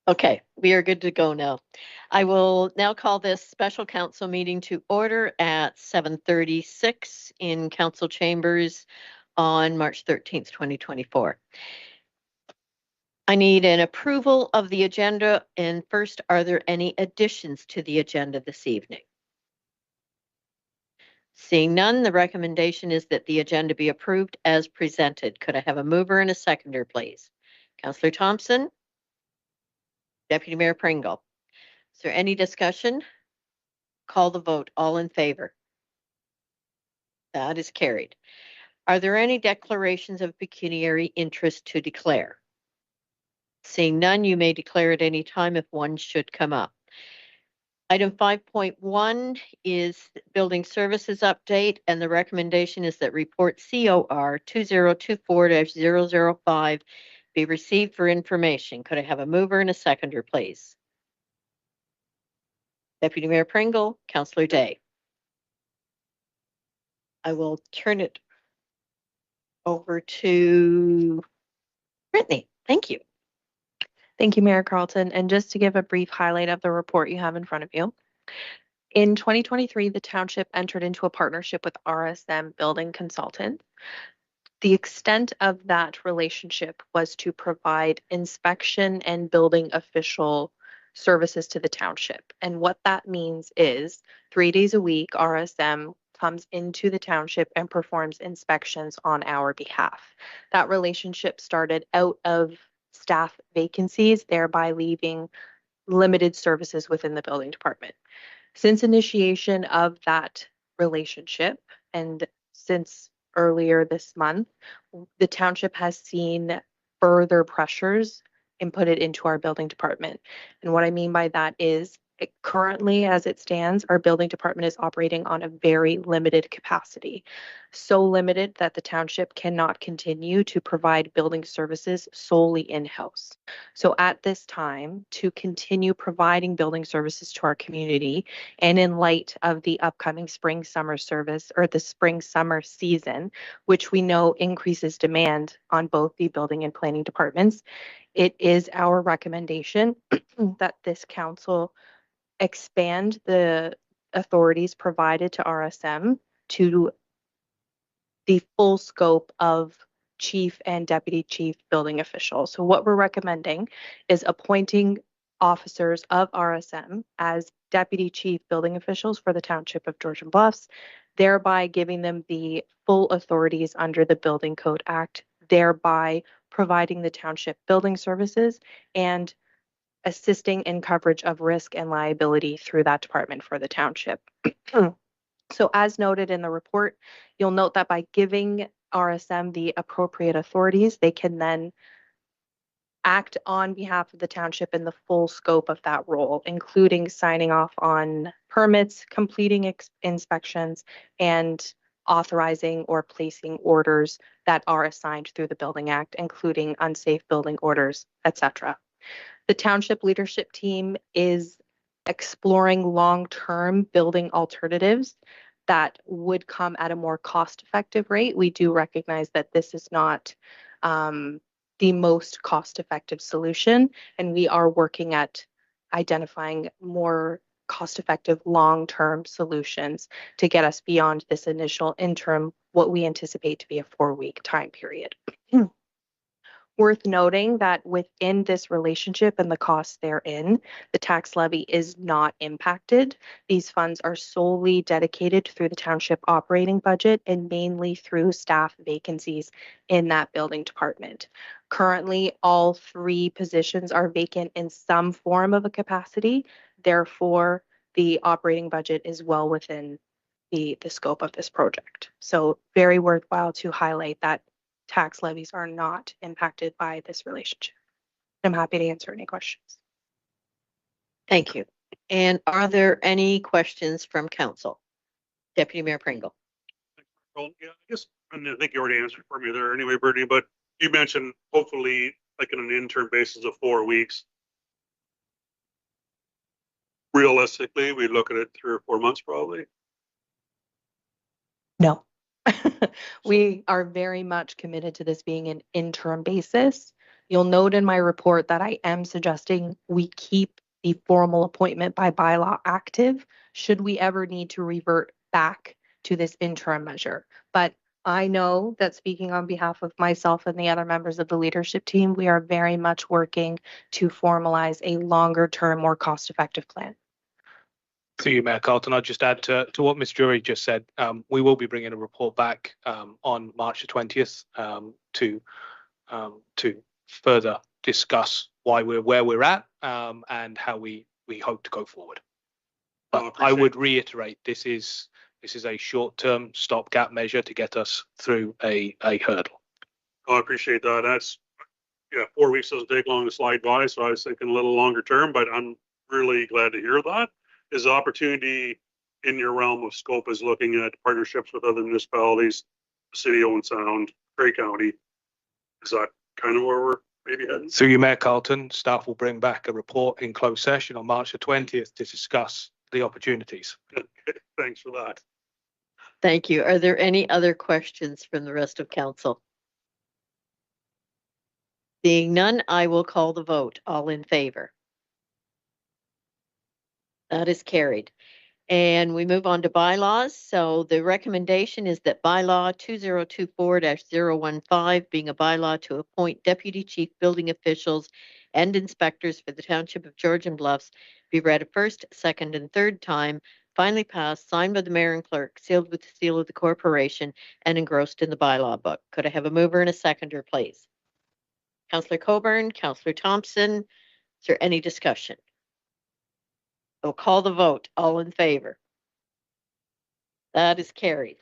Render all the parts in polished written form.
Okay, we are good to go now. I will now call this special council meeting to order at 7:36 in council chambers on March 13th, 2024. I need an approval of the agenda. And first, are there any additions to the agenda this evening? Seeing none, the recommendation is that the agenda be approved as presented. Could I have a mover and a seconder, please? Councillor Thompson? Deputy Mayor Pringle? Is there any discussion? Call the vote. All in favor? That is carried. Are there any declarations of pecuniary interest to declare? Seeing none, you may declare at any time if one should come up. Item 5.1 is building services update, and the recommendation is that report COR 2024-005 be received for information. Could I have a mover and a seconder, please? Deputy Mayor Pringle, Councillor Day. I will turn it over to Brittany. Thank you. Thank you, Mayor Carlton. And just to give a brief highlight of the report you have in front of you. In 2023, the township entered into a partnership with RSM Building Consultants. The extent of that relationship was to provide inspection and building official services to the township. And what that means is 3 days a week, RSM comes into the township and performs inspections on our behalf. That relationship started out of staff vacancies, thereby leaving limited services within the building department. Since initiation of that relationship, and since earlier this month, the township has seen further pressures inputted into our building department. And what I mean by that is currently, as it stands, our building department is operating on a very limited capacity. So limited that the township cannot continue to provide building services solely in-house. So at this time, to continue providing building services to our community, and in light of the upcoming spring-summer service or the spring-summer season, which we know increases demand on both the building and planning departments, it is our recommendation that this council expand the authorities provided to RSM to the full scope of chief and deputy chief building officials. So what we're recommending is appointing officers of RSM as deputy chief building officials for the township of Georgian Bluffs, thereby giving them the full authorities under the Building Code Act, thereby providing the township building services and assisting in coverage of risk and liability through that department for the township. So as noted in the report, you'll note that by giving RSM the appropriate authorities, they can then act on behalf of the township in the full scope of that role, including signing off on permits, completing inspections, and authorizing or placing orders that are assigned through the Building Act, including unsafe building orders, etc. The township leadership team is exploring long-term building alternatives that would come at a more cost-effective rate. We do recognize that this is not the most cost-effective solution, and we are working at identifying more cost-effective long-term solutions to get us beyond this initial interim, what we anticipate to be a 4-week time period. Worth noting that within this relationship and the costs therein, the tax levy is not impacted. These funds are solely dedicated through the township operating budget and mainly through staff vacancies in that building department. Currently, all 3 positions are vacant in some form of a capacity. Therefore, the operating budget is well within the scope of this project. So very worthwhile to highlight that tax levies are not impacted by this relationship. I'm happy to answer any questions. Thank you. And are there any questions from council? Deputy Mayor Pringle. Well, yeah, I guess, and I think you already answered for me there anyway, Brittany, but you mentioned hopefully like on an intern basis of 4 weeks. Realistically, we look at it 3 or 4 months probably. No. We are very much committed to this being an interim basis You'll note in my report that I am suggesting we keep the formal appointment by bylaw active should we ever need to revert back to this interim measure. But I know that speaking on behalf of myself and the other members of the leadership team, we are very much working to formalize a longer term, more cost-effective plan. Through you, Mayor Carlton, I'll just add to what Ms. Drury just said. We will be bringing a report back on March the 20th to further discuss why we're where we're at and how we hope to go forward. But I would reiterate, this is a short-term stopgap measure to get us through a hurdle. I appreciate that. That's, yeah, 4 weeks doesn't take long to slide by, so I was thinking a little longer term, but I'm really glad to hear that. Is the opportunity in your realm of scope is looking at partnerships with other municipalities, City of Owen Sound, Craig County? Is that kind of where we're maybe heading? Through you, Mayor Carlton, staff will bring back a report in closed session on March the 20th to discuss the opportunities. Okay, thanks for that. Thank you. Are there any other questions from the rest of council? Seeing none, I will call the vote. All in favor? That is carried. And we move on to bylaws. So the recommendation is that bylaw 2024-015, being a bylaw to appoint deputy chief building officials and inspectors for the township of Georgian Bluffs, be read a first, second, and third time, finally passed, signed by the mayor and clerk, sealed with the seal of the corporation, and engrossed in the bylaw book. Could I have a mover and a seconder, please? Councillor Coburn, Councillor Thompson, is there any discussion? I'll call the vote. All in favor? That is carried.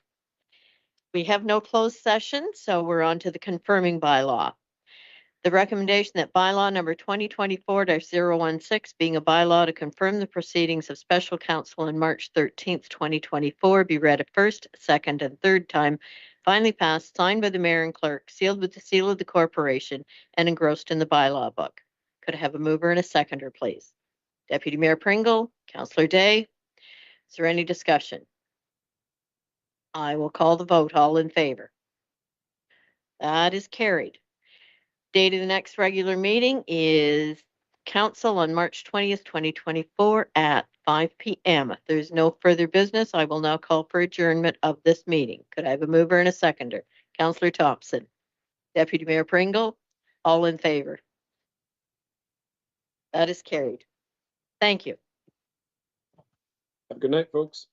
We have no closed session, so we're on to the confirming bylaw. The recommendation that bylaw number 2024-016, being a bylaw to confirm the proceedings of special council on March 13th, 2024, be read a first, second, and third time, finally passed, signed by the mayor and clerk, sealed with the seal of the corporation, and engrossed in the bylaw book. Could I have a mover and a seconder, please? Deputy Mayor Pringle, Councillor Day, is there any discussion? I will call the vote. All in favor? That is carried. Date of the next regular meeting is council on March 20th, 2024 at 5 p.m. If there's no further business, I will now call for adjournment of this meeting. Could I have a mover and a seconder? Councillor Thompson, Deputy Mayor Pringle, all in favor? That is carried. Thank you. Have a good night, folks.